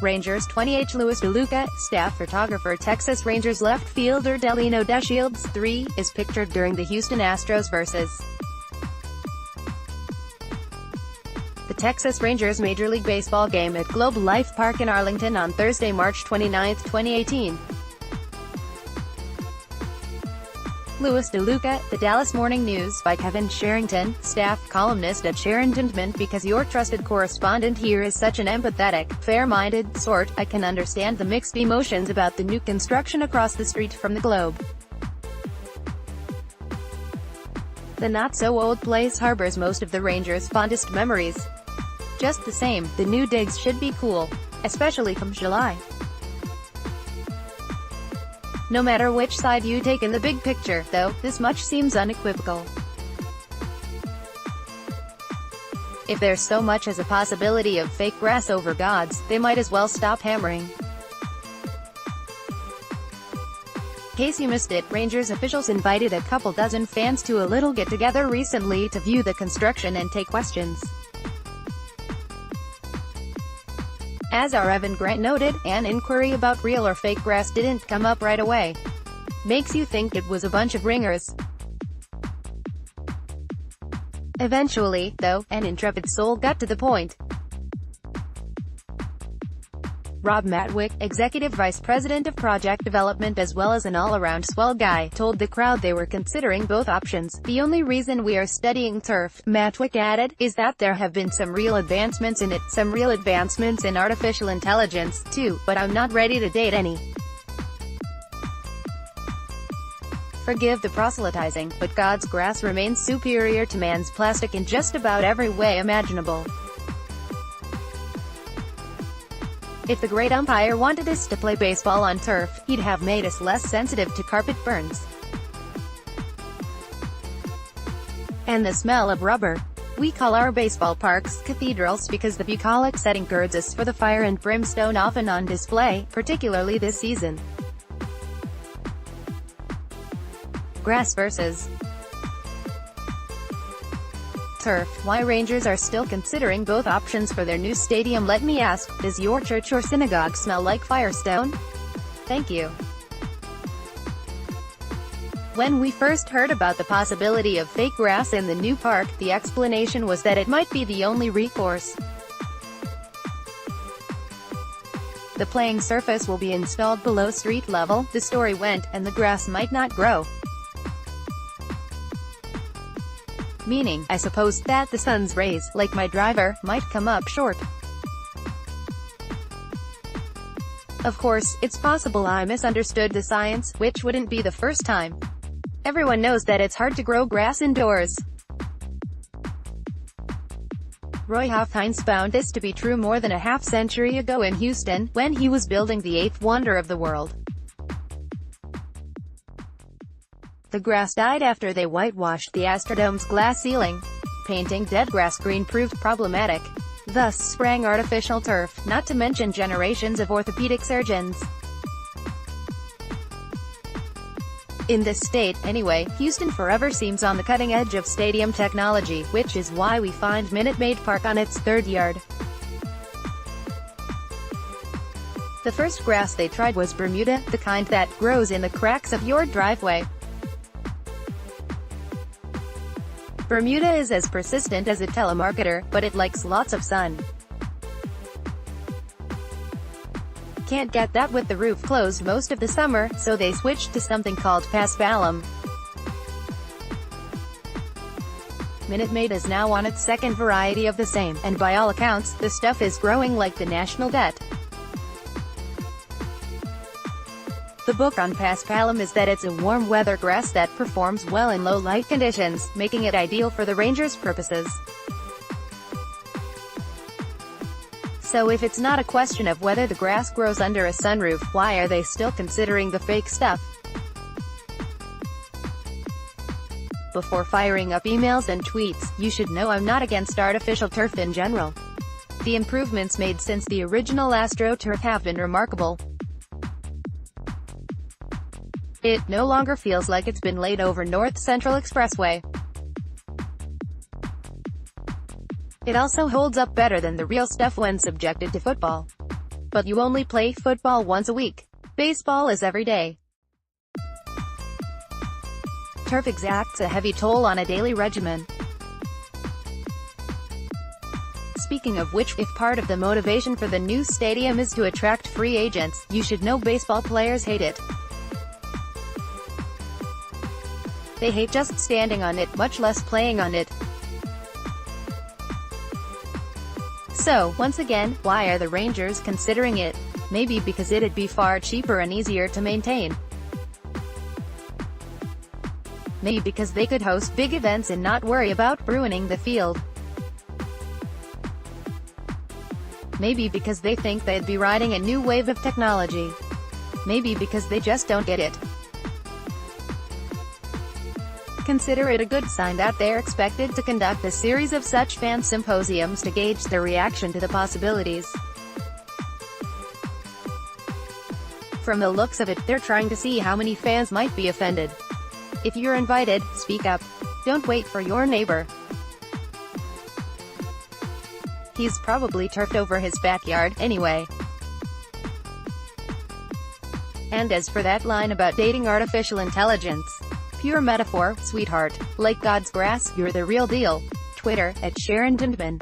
Rangers 20H Louis DeLuca, staff photographer Texas Rangers left fielder Delino DeShields, 3, is pictured during the Houston Astros vs. the Texas Rangers Major League Baseball game at Globe Life Park in Arlington on Thursday, March 29, 2018. Louis DeLuca, The Dallas Morning News by Kevin Sherrington, staff columnist at Sherrington. Because your trusted correspondent here is such an empathetic, fair-minded sort, I can understand the mixed emotions about the new construction across the street from the Globe. The not-so-old place harbors most of the Rangers' fondest memories. Just the same, the new digs should be cool, especially come July. No matter which side you take in the big picture, though, this much seems unequivocal. If there's so much as a possibility of fake grass over gods, they might as well stop hammering. In case you missed it, Rangers officials invited a couple dozen fans to a little get-together recently to view the construction and take questions. As our Evan Grant noted, an inquiry about real or fake grass didn't come up right away. Makes you think it was a bunch of ringers. Eventually, though, an intrepid soul got to the point. Rob Matwick, executive vice president of project development as well as an all-around swell guy, told the crowd they were considering both options. The only reason we are studying turf, Matwick added, is that there have been some real advancements in it, some real advancements in artificial intelligence, too, but I'm not ready to date any. Forgive the proselytizing, but God's grass remains superior to man's plastic in just about every way imaginable. If the great umpire wanted us to play baseball on turf, he'd have made us less sensitive to carpet burns and the smell of rubber. We call our baseball parks cathedrals because the bucolic setting girds us for the fire and brimstone often on display, particularly this season. Grass versus turf. Why Rangers are still considering both options for their new stadium? Let me ask, does your church or synagogue smell like Firestone? Thank you. When we first heard about the possibility of fake grass in the new park, the explanation was that it might be the only recourse. The playing surface will be installed below street level, the story went, and the grass might not grow. Meaning, I suppose, that the sun's rays, like my driver, might come up short. Of course, it's possible I misunderstood the science, which wouldn't be the first time. Everyone knows that it's hard to grow grass indoors. Roy Hofheinz found this to be true more than a half-century ago in Houston, when he was building the eighth wonder of the world. The grass died after they whitewashed the Astrodome's glass ceiling. Painting dead grass green proved problematic. Thus sprang artificial turf, not to mention generations of orthopedic surgeons. In this state, anyway, Houston forever seems on the cutting edge of stadium technology, which is why we find Minute Maid Park on its third yard. The first grass they tried was Bermuda, the kind that grows in the cracks of your driveway. Bermuda is as persistent as a telemarketer, but it likes lots of sun. Can't get that with the roof closed most of the summer, so they switched to something called paspalum. Minute Maid is now on its second variety of the same, and by all accounts, the stuff is growing like the national debt. The book on paspalum is that it's a warm weather grass that performs well in low light conditions, making it ideal for the Rangers' purposes. So if it's not a question of whether the grass grows under a sunroof, why are they still considering the fake stuff? Before firing up emails and tweets, you should know I'm not against artificial turf in general. The improvements made since the original AstroTurf have been remarkable. It no longer feels like it's been laid over North Central Expressway. It also holds up better than the real stuff when subjected to football. but you only play football once a week. Baseball is every day. Turf exacts a heavy toll on a daily regimen. Speaking of which, if part of the motivation for the new stadium is to attract free agents, you should know baseball players hate it. They hate just standing on it, much less playing on it. So, once again, why are the Rangers considering it? Maybe because it'd be far cheaper and easier to maintain. Maybe because they could host big events and not worry about ruining the field. Maybe because they think they'd be riding a new wave of technology. Maybe because they just don't get it. Consider it a good sign that they're expected to conduct a series of such fan symposiums to gauge their reaction to the possibilities. From the looks of it, they're trying to see how many fans might be offended. If you're invited, speak up. Don't wait for your neighbor. He's probably turfed over his backyard, anyway. And as for that line about dating artificial intelligence, pure metaphor, sweetheart. Like God's grass, you're the real deal. Twitter, @Sherrington.